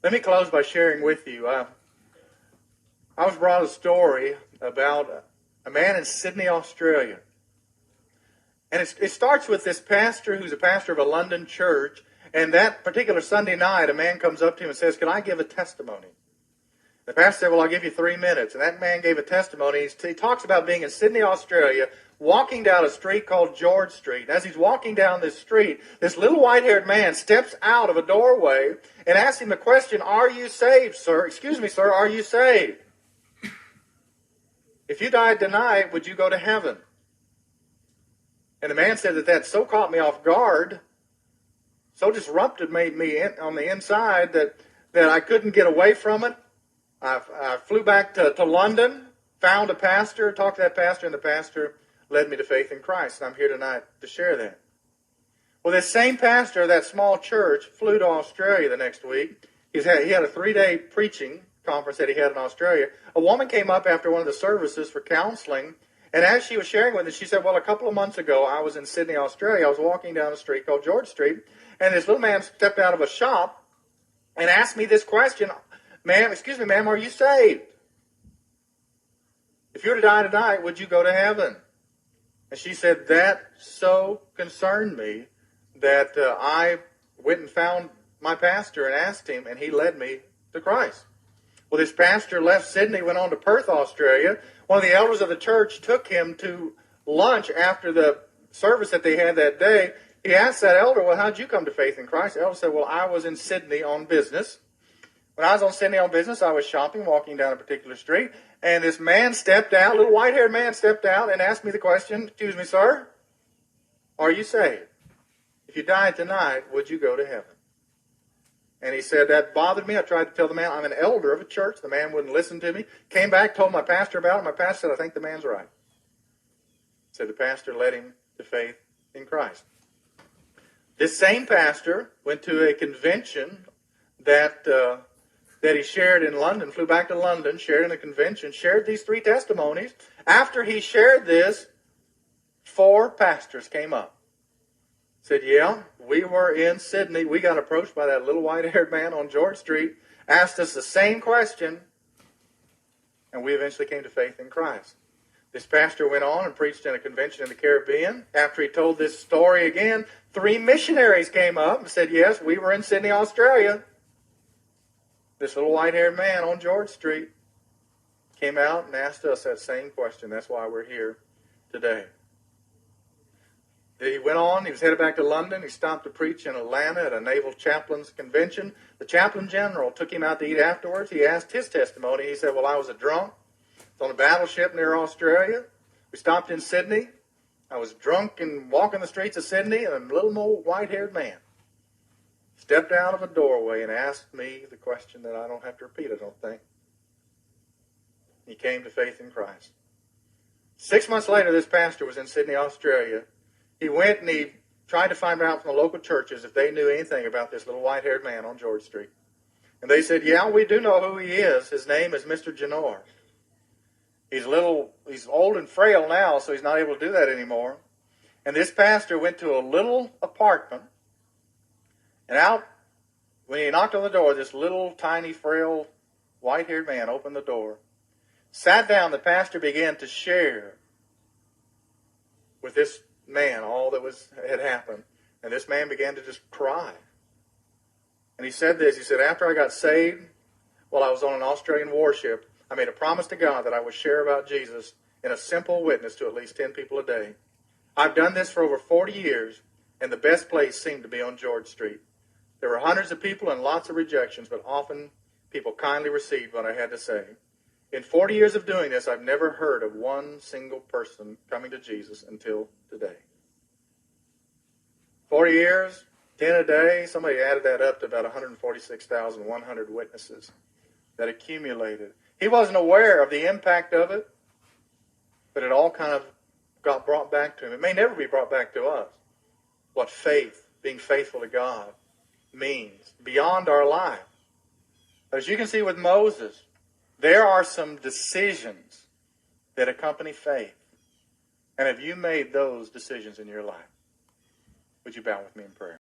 Let me close by sharing with you. I was brought a story about a man in Sydney, Australia. And it starts with this pastor who's a pastor of a London church. And that particular Sunday night, a man comes up to him and says, "Can I give a testimony?" The pastor said, "Well, I'll give you 3 minutes." And that man gave a testimony. He talks about being in Sydney, Australia, walking down a street called George Street. And as he's walking down this street, this little white-haired man steps out of a doorway and asks him the question, "Are you saved, sir? Excuse me, sir, are you saved? If you died tonight, would you go to heaven?" And the man said that so caught me off guard, so disrupted me on the inside that I couldn't get away from it. I flew back to London, found a pastor, talked to that pastor, and the pastor led me to faith in Christ. And I'm here tonight to share that. Well, this same pastor of that small church flew to Australia the next week. He had a 3-day preaching conference that he had in Australia. A woman came up after one of the services for counseling, and as she was sharing with us, she said, "Well, a couple of months ago, I was in Sydney, Australia. I was walking down a street called George Street, and this little man stepped out of a shop and asked me this question, 'Ma'am, are you saved? If you were to die tonight, would you go to heaven?'" And she said, that so concerned me that I went and found my pastor and asked him, and he led me to Christ. Well, this pastor left Sydney, went on to Perth, Australia. One of the elders of the church took him to lunch after the service that they had that day. He asked that elder, "Well, how'd you come to faith in Christ?" The elder said, "Well, I was in Sydney on business. When I was on Sydney on business, I was shopping, walking down a particular street, and this man stepped out, a little white-haired man stepped out and asked me the question, 'Excuse me, sir, are you saved? If you died tonight, would you go to heaven?'" And he said, that bothered me. I tried to tell the man, I'm an elder of a church. The man wouldn't listen to me. Came back, told my pastor about it. My pastor said, "I think the man's right." So the pastor led him to faith in Christ. This same pastor went to a convention that he shared in London, flew back to London, shared in a convention, shared these 3 testimonies. After he shared this, 4 pastors came up. Said, "Yeah, we were in Sydney. We got approached by that little white-haired man on George Street, asked us the same question, and we eventually came to faith in Christ." This pastor went on and preached in a convention in the Caribbean. After he told this story again, 3 missionaries came up and said, "Yes, we were in Sydney, Australia. This little white-haired man on George Street came out and asked us that same question. That's why we're here today." He went on, he was headed back to London. He stopped to preach in Atlanta at a naval chaplain's convention. The chaplain general took him out to eat afterwards. He asked his testimony. He said, "Well, I was a drunk. I was on a battleship near Australia. We stopped in Sydney. I was drunk and walking the streets of Sydney, and a little old white-haired man stepped out of a doorway and asked me the question that I don't have to repeat, I don't think. He came to faith in Christ." 6 months later, this pastor was in Sydney, Australia. He went and he tried to find out from the local churches if they knew anything about this little white-haired man on George Street. And they said, "Yeah, we do know who he is. His name is Mr. Janor. He's old and frail now, so he's not able to do that anymore." And this pastor went to a little apartment, and out, when he knocked on the door, this little, tiny, frail, white-haired man opened the door, sat down. The pastor began to share with this man all that had happened. And this man began to just cry. And he said this, he said, "After I got saved, while I was on an Australian warship, I made a promise to God that I would share about Jesus in a simple witness to at least 10 people a day. I've done this for over 40 years, and the best place seemed to be on George Street. There were hundreds of people and lots of rejections, but often people kindly received what I had to say. In 40 years of doing this, I've never heard of one single person coming to Jesus until today." 40 years, 10 a day, somebody added that up to about 146,100 witnesses that accumulated. He wasn't aware of the impact of it, but it all kind of got brought back to him. It may never be brought back to us. What faith, being faithful to God, means beyond our life. As you can see with Moses, there are some decisions that accompany faith. And have you made those decisions in your life? Would you bow with me in prayer?